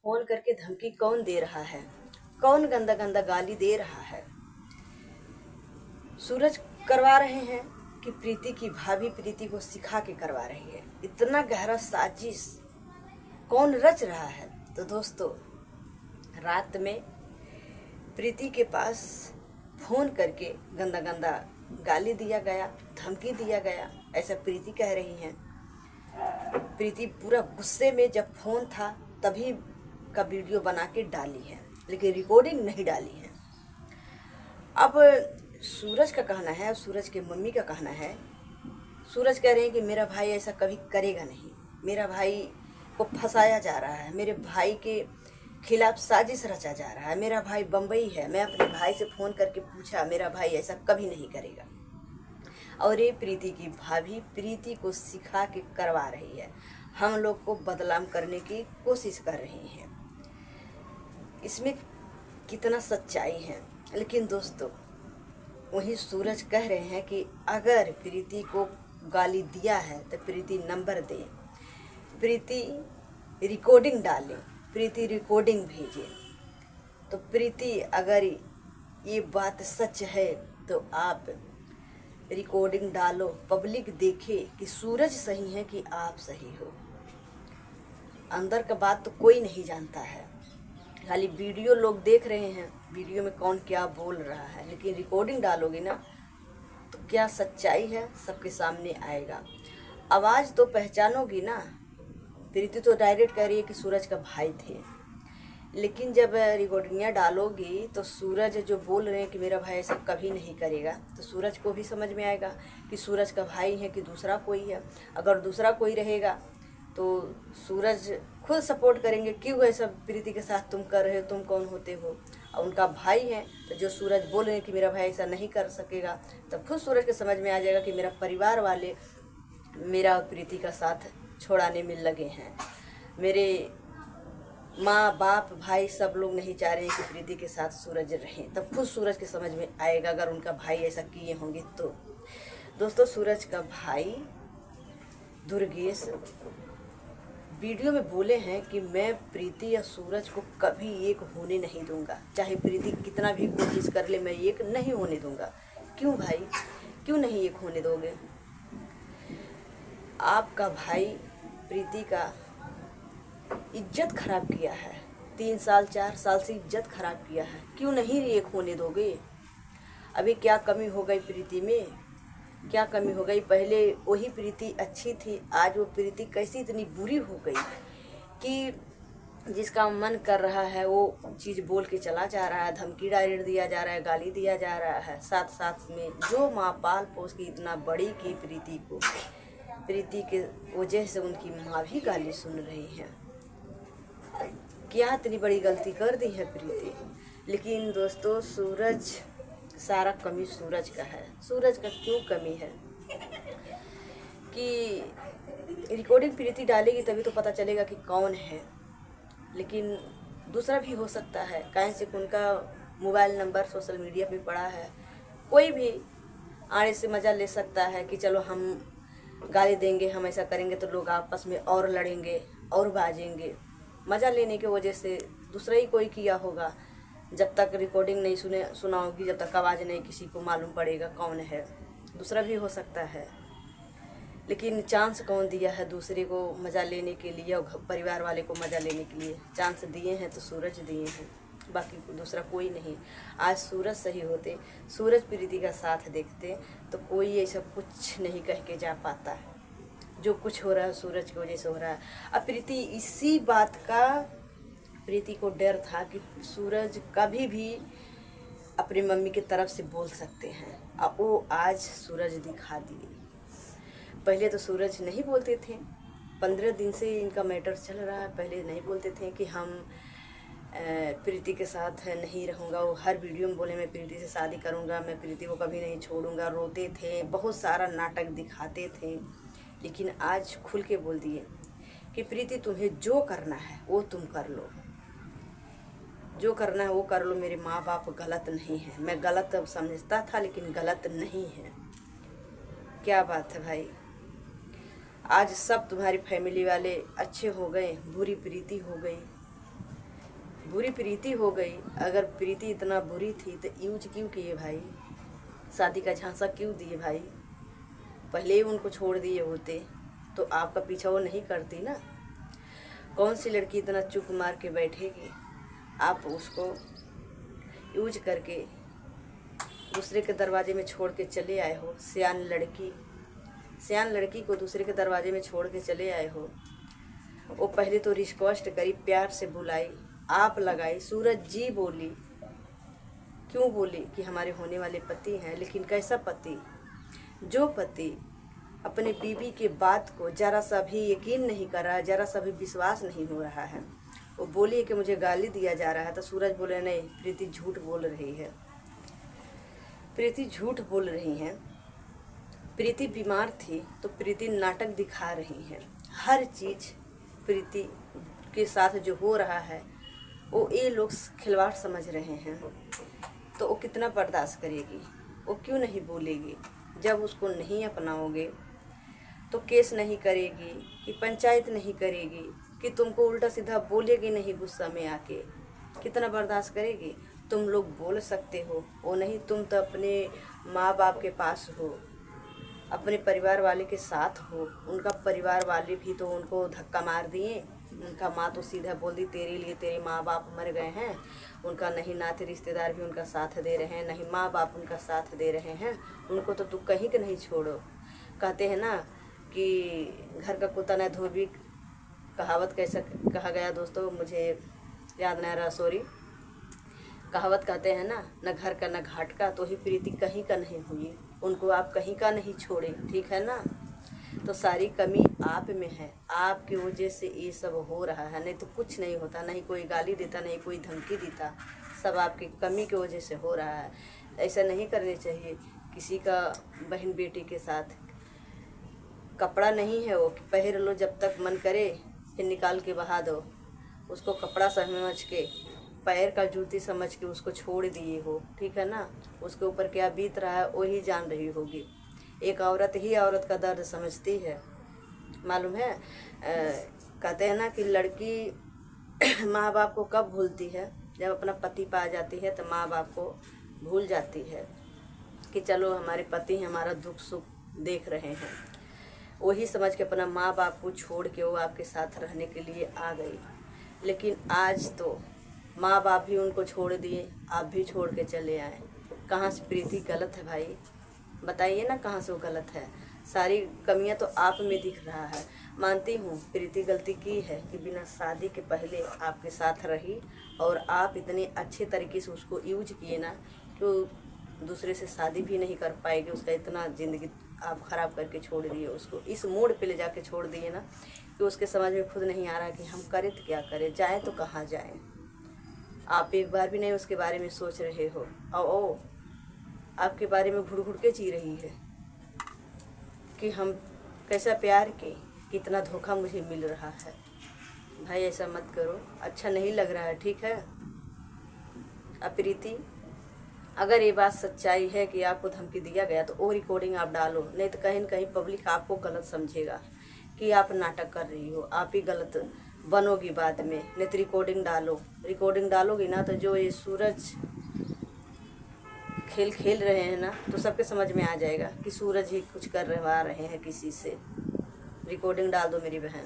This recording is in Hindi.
फोन करके धमकी कौन दे रहा है, कौन गंदा गंदा गाली दे रहा है। सूरज करवा रहे हैं कि प्रीति की भाभी प्रीति को सिखा के करवा रही है। इतना गहरा साजिश कौन रच रहा है। तो दोस्तों, रात में प्रीति के पास फोन करके गंदा गंदा गाली दिया गया, धमकी दिया गया, ऐसा प्रीति कह रही हैं। प्रीति पूरा गुस्से में जब फोन था तभी का वीडियो बना के डाली है, लेकिन रिकॉर्डिंग नहीं डाली है। अब सूरज का कहना है, सूरज के मम्मी का कहना है, सूरज कह रहे हैं कि मेरा भाई ऐसा कभी करेगा नहीं, मेरा भाई को फंसाया जा रहा है, मेरे भाई के खिलाफ साजिश रचा जा रहा है, मेरा भाई बम्बई है, मैं अपने भाई से फ़ोन करके पूछा, मेरा भाई ऐसा कभी नहीं करेगा। और ये प्रीति की भाभी प्रीति को सिखा के करवा रही है, हम लोग को बदनाम करने की कोशिश कर रही हैं। इसमें कितना सच्चाई है। लेकिन दोस्तों, वही सूरज कह रहे हैं कि अगर प्रीति को गाली दिया है तो प्रीति नंबर दे, प्रीति रिकॉर्डिंग डाले, प्रीति रिकॉर्डिंग भेजे। तो प्रीति, अगर ये बात सच है तो आप रिकॉर्डिंग डालो, पब्लिक देखे कि सूरज सही है कि आप सही हो। अंदर का बात तो कोई नहीं जानता है, खाली वीडियो लोग देख रहे हैं, वीडियो में कौन क्या बोल रहा है। लेकिन रिकॉर्डिंग डालोगे ना तो क्या सच्चाई है सबके सामने आएगा। आवाज़ तो पहचानोगी ना। प्रीति तो डायरेक्ट कह रही है कि सूरज का भाई थे, लेकिन जब रिकॉर्डिंग डालोगी तो सूरज जो बोल रहे हैं कि मेरा भाई ऐसा कभी नहीं करेगा, तो सूरज को भी समझ में आएगा कि सूरज का भाई है कि दूसरा कोई है। अगर दूसरा कोई रहेगा तो सूरज खुद सपोर्ट करेंगे, क्यों ऐसा प्रीति के साथ तुम कर रहे हो, तुम कौन होते हो। और उनका भाई है तो जो सूरज बोल रहे हैं कि मेरा भाई ऐसा नहीं कर सकेगा, तब खुद सूरज के समझ में आ जाएगा कि मेरा परिवार वाले मेरा प्रीति का साथ छोड़ाने में लगे हैं, मेरे माँ बाप भाई सब लोग नहीं चाह रहे हैं कि प्रीति के साथ सूरज रहे। तब खुद सूरज के समझ में आएगा अगर उनका भाई ऐसा किए होंगे तो। दोस्तों, सूरज का भाई दुर्गेश वीडियो में बोले हैं कि मैं प्रीति या सूरज को कभी एक होने नहीं दूंगा, चाहे प्रीति कितना भी कोशिश कर ले, मैं एक नहीं होने दूंगा। क्यों भाई, क्यों नहीं एक होने दोगे। आपका भाई प्रीति का इज्जत खराब किया है, 3 साल 4 साल से इज्जत खराब किया है, क्यों नहीं एक होने दोगे। अभी क्या कमी हो गई प्रीति में, क्या कमी हो गई। पहले वही प्रीति अच्छी थी, आज वो प्रीति कैसी इतनी बुरी हो गई कि जिसका मन कर रहा है वो चीज़ बोल के चला जा रहा है, धमकी डायरेक्ट दिया जा रहा है, गाली दिया जा रहा है। साथ साथ में जो माँ पाल पोस की इतना बड़ी की प्रीति को, प्रीति के वजह से उनकी माँ भी गाली सुन रही है। क्या इतनी बड़ी गलती कर दी है प्रीति। लेकिन दोस्तों, सूरज, सारा कमी सूरज का है। सूरज का क्यों कमी है कि रिकॉर्डिंग प्रीति डालेगी तभी तो पता चलेगा कि कौन है। लेकिन दूसरा भी हो सकता है, काहे से उनका मोबाइल नंबर सोशल मीडिया पे पड़ा है, कोई भी आने से मज़ा ले सकता है कि चलो हम गाली देंगे, हम ऐसा करेंगे तो लोग आपस में और लड़ेंगे और बाजेंगे। मज़ा लेने की वजह से दूसरा ही कोई किया होगा। जब तक रिकॉर्डिंग नहीं सुना होगी, जब तक आवाज़ नहीं किसी को मालूम पड़ेगा कौन है। दूसरा भी हो सकता है, लेकिन चांस कौन दिया है दूसरे को मज़ा लेने के लिए और परिवार वाले को मज़ा लेने के लिए। चांस दिए हैं तो सूरज दिए हैं, बाकी दूसरा कोई नहीं। आज सूरज सही होते, सूरज प्रीति का साथ देखते तो कोई ऐसा कुछ नहीं कह के जा पाता है। जो कुछ हो रहा है सूरज की वजह से हो रहा है। अब प्रीति इसी बात का, प्रीति को डर था कि सूरज कभी भी अपनी मम्मी की तरफ से बोल सकते हैं, अब वो आज सूरज दिखा दिए। पहले तो सूरज नहीं बोलते थे, 15 दिन से इनका मैटर चल रहा है। पहले नहीं बोलते थे कि हम प्रीति के साथ नहीं रहूँगा। वो हर वीडियो में बोले मैं प्रीति से शादी करूँगा, मैं प्रीति को कभी नहीं छोड़ूंगा। रोते थे, बहुत सारा नाटक दिखाते थे। लेकिन आज खुल के बोल दिए कि प्रीति तुम्हें जो करना है वो तुम कर लो, जो करना है वो कर लो, मेरे माँ बाप गलत नहीं है। मैं गलत समझता था लेकिन गलत नहीं है। क्या बात है भाई, आज सब तुम्हारी फैमिली वाले अच्छे हो गए, बुरी प्रीति हो गई। बुरी प्रीति हो गई। अगर प्रीति इतना बुरी थी तो यूज क्यों किए भाई, शादी का झांसा क्यों दिए भाई? पहले ही उनको छोड़ दिए होते तो आपका पीछा वो नहीं करती ना। कौन सी लड़की इतना चुप मार के बैठेगी? आप उसको यूज करके दूसरे के दरवाजे में छोड़ के चले आए हो। सियान लड़की को दूसरे के दरवाजे में छोड़ के चले आए हो। वो पहले तो रिक्वेस्ट करी, प्यार से बुलाई, आप लगाई, सूरज जी बोली, क्यों बोली कि हमारे होने वाले पति हैं। लेकिन कैसा पति? जो पति अपने बीवी के बात को जरा सा भी यकीन नहीं कर रहा है, जरा सा भी विश्वास नहीं हो रहा है। वो बोली कि मुझे गाली दिया जा रहा है, तो सूरज बोले नहीं, प्रीति झूठ बोल रही है, प्रीति झूठ बोल रही हैं। प्रीति बीमार थी तो प्रीति नाटक दिखा रही हैं। हर चीज़ प्रीति के साथ जो हो रहा है वो ये लोग खिलवाड़ समझ रहे हैं। तो वो कितना बर्दाश्त करेगी? वो क्यों नहीं बोलेगी? जब उसको नहीं अपनाओगे तो केस नहीं करेगी कि पंचायत नहीं करेगी कि तुमको उल्टा सीधा बोलेगी नहीं गुस्सा में आके, कितना बर्दाश्त करेगी? तुम लोग बोल सकते हो, वो नहीं। तुम तो अपने माँ बाप के पास हो, अपने परिवार वाले के साथ हो। उनका परिवार वाले भी तो उनको धक्का मार दिए। उनका माँ तो सीधा बोल दी, तेरे लिए तेरे माँ बाप मर गए हैं। उनका नहीं नाते रिश्तेदार भी उनका साथ दे रहे हैं, नहीं माँ बाप उनका साथ दे रहे हैं। उनको तो तू कहीं के नहीं छोड़ो। कहते हैं ना कि घर का कुत्ता न धोबी, कहावत कैसा कहा गया दोस्तों, मुझे याद नहीं रहा, सॉरी। कहावत कहते हैं ना, न घर का न घाट का। तो ही प्रीति कहीं का नहीं हुई, उनको आप कहीं का नहीं छोड़े, ठीक है ना। तो सारी कमी आप में है, आपकी वजह से ये सब हो रहा है। नहीं तो कुछ नहीं होता, नहीं कोई गाली देता, नहीं कोई धमकी देता, सब आपकी कमी की वजह से हो रहा है। ऐसा नहीं करनी चाहिए किसी का बहन बेटी के साथ। कपड़ा नहीं है वो, पहन लो जब तक मन करे, फिर निकाल के बहा दो। उसको कपड़ा समझ के, पैर का जूती समझ के उसको छोड़ दिए हो, ठीक है ना। उसके ऊपर क्या बीत रहा है वही जान रही होगी। एक औरत ही औरत का दर्द समझती है, मालूम है। कहते हैं ना कि लड़की माँ बाप को कब भूलती है? जब अपना पति पा जाती है तो माँ बाप को भूल जाती है कि चलो हमारे पति हमारा दुख सुख देख रहे हैं। वही समझ के अपना माँ बाप को छोड़ के वो आपके साथ रहने के लिए आ गई। लेकिन आज तो माँ बाप भी उनको छोड़ दिए, आप भी छोड़ के चले आए। कहाँ से प्रीति गलत है भाई? बताइए ना, कहाँ से वो गलत है? सारी कमियां तो आप में दिख रहा है। मानती हूँ प्रीति गलती की है कि बिना शादी के पहले आपके साथ रही और आप इतने अच्छे तरीके से उसको यूज किए ना कि वो दूसरे से शादी भी नहीं कर पाएगी। उसका इतना ज़िंदगी आप ख़राब करके छोड़ दिए, उसको इस मोड़ पे ले जाके छोड़ दिए ना कि उसके समझ में खुद नहीं आ रहा कि हम करें तो क्या करें, जाएँ तो कहाँ जाएँ। आप एक बार भी नहीं उसके बारे में सोच रहे हो और आपके बारे में घुड़ घुड़ के जी रही है कि हम कैसा प्यार के, कितना धोखा मुझे मिल रहा है। भाई ऐसा मत करो, अच्छा नहीं लग रहा है, ठीक है। अब प्रीति, अगर ये बात सच्चाई है कि आपको धमकी दिया गया तो वो रिकॉर्डिंग आप डालो, नहीं तो कहीं न कहीं पब्लिक आपको गलत समझेगा कि आप नाटक कर रही हो, आप ही गलत बनोगी बाद में। नहीं तो रिकॉर्डिंग डालोगी ना तो जो ये सूरज खेल रहे हैं ना तो सबके समझ में आ जाएगा कि सूरज ही कुछ करवा रहे हैं किसी से। रिकॉर्डिंग डाल दो मेरी बहन।